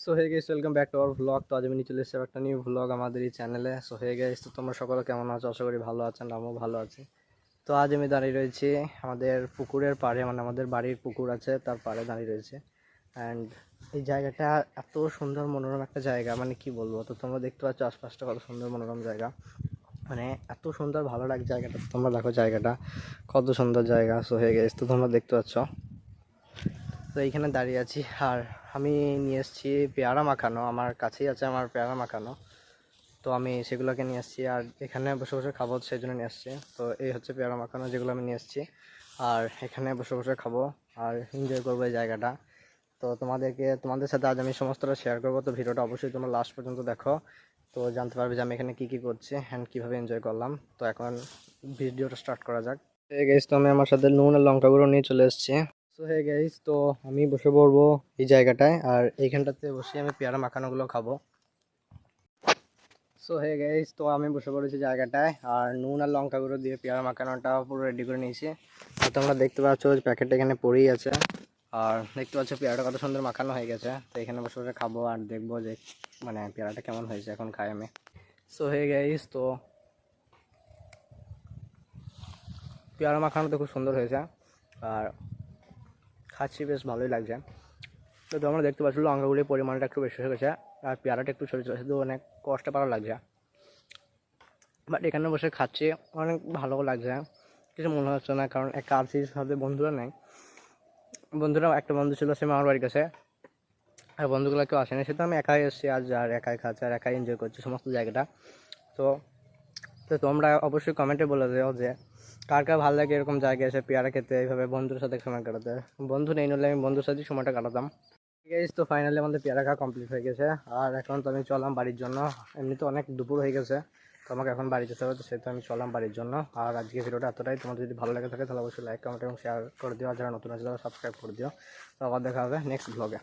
So hey guys, welcome back to our vlog. তো আজ আমি নিয়ে চলে এসেছি একটা নিউ ভ্লগ আমাদের এই চ্যানেলে। সো হে গাইস, তো তোমরা সকলে কেমন আছো? আশা করি ভালো আছেন, আমিও ভালো আছি। তো আজ আমি দাঁড়িয়ে রয়েছি আমাদের পুকুরের পাড়ে, মানে আমাদের বাড়ির পুকুর আছে তার পাড়ে দাঁড়িয়ে রয়েছে। অ্যান্ড এই জায়গাটা এত সুন্দর মনোরম একটা জায়গা, মানে কি বলবো। তো তোমরা দেখতে পাচ্ছ আশপাশটা কত সুন্দর মনোরম জায়গা, মানে এত সুন্দর ভালো লাগে জায়গাটা। তোমরা দেখো জায়গাটা কত সুন্দর জায়গা। সো হে গাইস, তো তোমরা দেখতে পাচ্ছ। তো এইখানে দাঁড়িয়ে আছি আর আমি নিয়ে এসেছি পেয়ারা মাখানো, আমার কাছেই আছে আমার পেয়ারা মাখানো। তো আমি সেগুলোকে নিয়ে এসেছি আর এখানে বসে বসে খাবো, সেই জন্য নিয়ে এসেছি। তো এই হচ্ছে পেয়ারা মাখানো যেগুলো আমি নিয়ে এসেছি, আর এখানে বসে বসে খাবো আর এনজয় করবো এই জায়গাটা। তো তোমাদের সাথে আজ আমি সমস্তটা শেয়ার করবো। তো ভিডিওটা অবশ্যই তোমরা লাস্ট পর্যন্ত দেখো, তো জানতে পারবে যে আমি এখানে কী কী করছি অ্যান্ড কীভাবে এনজয় করলাম। তো এখন ভিডিওটা স্টার্ট করা যাক। এই গাইস, তো আমি আমার সাথে নুন আর লঙ্কা গুঁড়ো নিয়ে চলে এসেছি। সো হে গাইস, তো আমি বসে পড়বো এই জায়গাটায় আর এইখানটাতে বসে আমি পেয়ারা মাখানোগুলো খাবো। সো হে গাইস, তো আমি বসে পড়েছি জায়গাটায় আর নুন আর লঙ্কা গুঁড়ো দিয়ে পেয়ারা মাখানোটা পুরো রেডি করে নিয়েছি। আর তোমরা দেখতে পাচ্ছ প্যাকেটটা এখানে পড়েই আছে, আর দেখতে পাচ্ছ পেয়ারাটা কত সুন্দর মাখানো হয়ে গেছে। তো এখানে বসে বসে খাবো আর দেখবো যে মানে পেয়ারাটা কেমন হয়েছে, এখন খাই আমি। সো হে গাইস, তো পেয়ারা মাখানোটা খুব সুন্দর হয়েছে আর খাচ্ছি, বেশ ভালোই লাগছে। তো তোমরা দেখতে পাচ্ছ লঙ্কাগুলির পরিমাণটা একটু বেশি হয়ে গেছে আর পেয়ারাটা একটু ছোটো ছোটো, শুধু অনেক কষ্ট পারা লাগছে। বাট এখানে বসে খাচ্ছি, অনেক ভালো লাগছে, কিছু মনে হচ্ছে না, কারণ একা আছি, সাথে বন্ধুরা নেই। বন্ধুরা একটা বন্ধু ছিল, সে মামার বাড়ির কাছে, আর বন্ধুগুলো কেউ আসেনি, সে তো আমি একাই এসেছি আজ আর একাই খাচ্ছি আর একাই এনজয় করছি সমস্ত জায়গাটা। তো তো তোমরা অবশ্যই কমেন্টে বলে দেও যে কার কার ভালো লাগে এরকম জায়গায় এসে পেয়ারা খেতে, এইভাবে বন্ধুর সাথে সময় কাটাতে। বন্ধু নেই নিলে আমি বন্ধুর সাথে সময়টা কাটাতাম। গাইস, তো ফাইনালি আমাদের পেয়ারা খাওয়া কমপ্লিট হয়ে গেছে আর এখন তো আমি চললাম বাড়ির জন্য। এমনি তো অনেক দুপুর হয়ে গেছে, তো আমাকে এখন বাড়ি যেতে হবে, তো সেহেতু আমি চললাম বাড়ির জন্য। আর আজকে ভিডিওটা এতটাই, তোমাদের যদি ভালো লাগে থাকে তাহলে অবশ্যই লাইক, কমেন্ট এবং শেয়ার করে দিও, আর যারা নতুন আছে তারা সাবস্ক্রাইব করে দিও। তো আবার দেখা হবে নেক্সট ব্লগে।